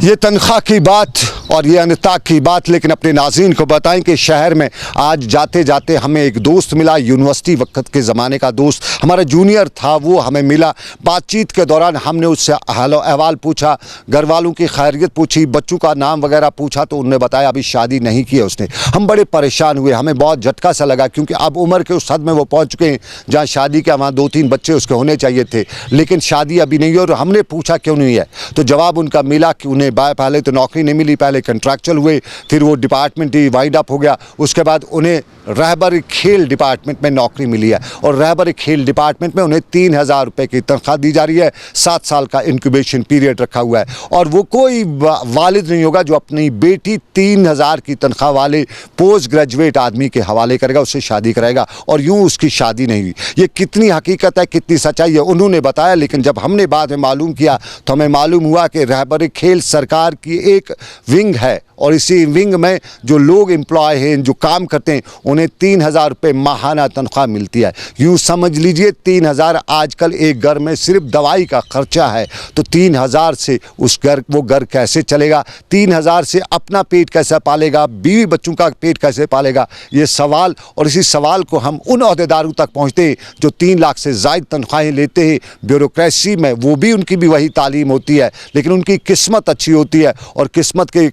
ये तनख्वाह की बात और ये अनता की बात, लेकिन अपने नाज़रीन को बताएं कि शहर में आज जाते जाते हमें एक दोस्त मिला, यूनिवर्सिटी वक्त के ज़माने का दोस्त, हमारा जूनियर था, वो हमें मिला। बातचीत के दौरान हमने उससे हाल अहवाल पूछा, घर वालों की खैरियत पूछी, बच्चों का नाम वगैरह पूछा, तो उन्होंने बताया अभी शादी नहीं की है उसने। हम बड़े परेशान हुए, हमें बहुत झटका सा लगा, क्योंकि अब उम्र के उस हद में वो पहुँच चुके हैं जहाँ शादी के वहाँ 2-3 बच्चे उसके होने चाहिए थे, लेकिन शादी अभी नहीं हुई। और हमने पूछा क्यों नहीं है, तो जवाब उनका मिला कि उन्हें पहले तो नौकरी नहीं मिली, पहले कंट्रैक्चुअल हुए, फिर वो डिपार्टमेंट ही वाइंड अप हो गया, उसके बाद उन्हें रहबर खेल डिपार्टमेंट में नौकरी मिली है और रहबर खेल डिपार्टमेंट में उन्हें 3000 रुपये की तनख्वाह दी जा रही है। 7 साल का इंक्यूबेशन पीरियड रखा हुआ है और वो कोई वालिद नहीं होगा जो अपनी बेटी 3000 की तनख्वाह वाले पोस्ट ग्रेजुएट आदमी के हवाले करेगा, उससे शादी कराएगा और यूँ उसकी शादी नहीं हुई। ये कितनी हकीकत है, कितनी सच्चाई है, उन्होंने बताया। लेकिन जब हमने बाद में मालूम किया तो हमें मालूम हुआ कि रहबर खेल सरकार की एक विंग है और इसी विंग में जो लोग एम्प्लॉय हैं, जो काम करते हैं, उन्हें 3000 रुपये माहाना तनख्वाह मिलती है। यूँ समझ लीजिए 3000 आजकल एक घर में सिर्फ दवाई का खर्चा है, तो 3000 से वो घर कैसे चलेगा? 3000 से अपना पेट कैसे पालेगा, बीवी बच्चों का पेट कैसे पालेगा? ये सवाल, और इसी सवाल को हम उन अहदेदारों तक पहुँचते हैं जो 3 लाख से ज़ायद तनख्वाहें लेते हैं ब्यूरोक्रेसी में। वो भी उनकी भी वही तालीम होती है, लेकिन उनकी किस्मत अच्छी होती है और किस्मत के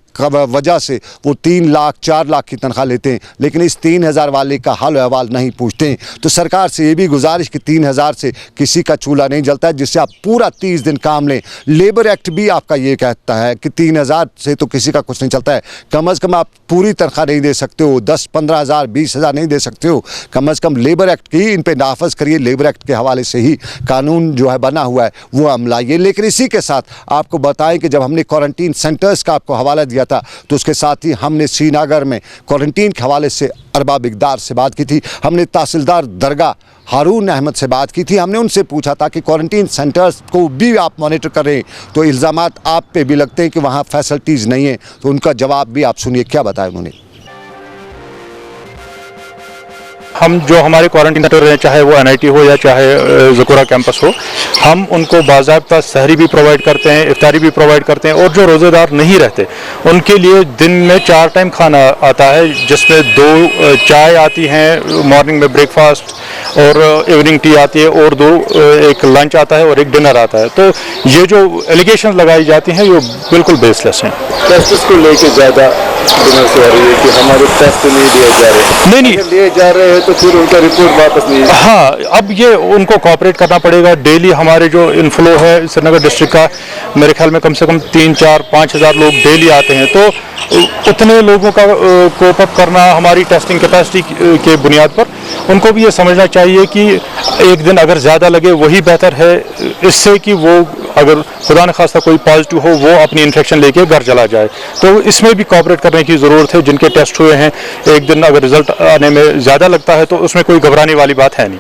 वजह से वो 3 लाख 4 लाख की तनख्वाह लेते हैं, लेकिन इस 3000 वाले का हाल अहवाल नहीं पूछते हैं। तो सरकार से ये भी गुजारिश कि 3000 से किसी का चूल्हा नहीं जलता है, जिससे आप पूरा 30 दिन काम लें। लेबर एक्ट भी आपका ये कहता है कि 3000 से तो किसी का कुछ नहीं चलता है। कम से कम आप पूरी तनख्वाह नहीं दे सकते हो, 10-15 हज़ार 20 हज़ार नहीं दे सकते हो। कम से कम लेबर एक्ट की इन पर नाफज करिए, लेबर एक्ट के हवाले से ही कानून जो है बना हुआ है वो हम लाइए। लेकिन इसी के साथ आपको बताएं कि जब हमने क्वारंटीन सेंटर्स का आपको हवाला दिया था, तो उसके साथ ही हमने श्रीनगर में क्वारंटीन के हवाले से अरबाब इक़दार से बात की थी, हमने तहसीलदार दरगाह हारून अहमद से बात की थी। हमने उनसे पूछा था कि क्वारंटीन सेंटर्स को भी आप मॉनिटर करें, तो इल्ज़ामात आप पे भी लगते हैं कि वहाँ फैसिलिटीज़ नहीं है। तो उनका जवाब भी आप सुनिए, क्या बताया उन्होंने। हम जो हमारे क्वारंटीन सेंटर हैं, चाहे वो NIT हो या चाहे ज़कोरा कैंपस हो, हम उनको बाज़ाब्ता सहरी भी प्रोवाइड करते हैं, इफ्तारी भी प्रोवाइड करते हैं। और जो रोज़ेदार नहीं रहते उनके लिए दिन में 4 टाइम खाना आता है, जिसमें 2 चाय आती हैं मॉर्निंग में ब्रेकफास्ट, और इवनिंग टी आती है, और 2 एक लंच आता है और एक डिनर आता है। तो ये जो एलिगेशन लगाई जाती हैं ये बिल्कुल बेसलेस हैं। टेस्ट को लेके ज़्यादा डिनर से आ रही है कि हमारे टेस्ट नहीं दिए जा रहे, नहीं लिए जा रहे हैं तो फिर उनका रिपोर्ट वापस नहीं। हाँ, अब ये उनको कोऑपरेट करना पड़ेगा। डेली हमारे जो इनफ्लो है श्रीनगर डिस्ट्रिक्ट का, मेरे ख्याल में कम से कम 3-4-5 हज़ार लोग डेली आते हैं, तो उतने लोगों का कोप अप करना हमारी टेस्टिंग कैपेसिटी के बुनियाद पर, उनको भी ये समझना चाहिए कि एक दिन अगर ज़्यादा लगे वही बेहतर है, इससे कि वो अगर खुदा न खास्ता कोई पॉजिटिव हो वो अपनी इन्फेक्शन लेके घर चला जाए। तो इसमें भी कोऑपरेट करने की ज़रूरत है। जिनके टेस्ट हुए हैं, एक दिन अगर रिजल्ट आने में ज़्यादा लगता है तो उसमें कोई घबराने वाली बात है नहीं।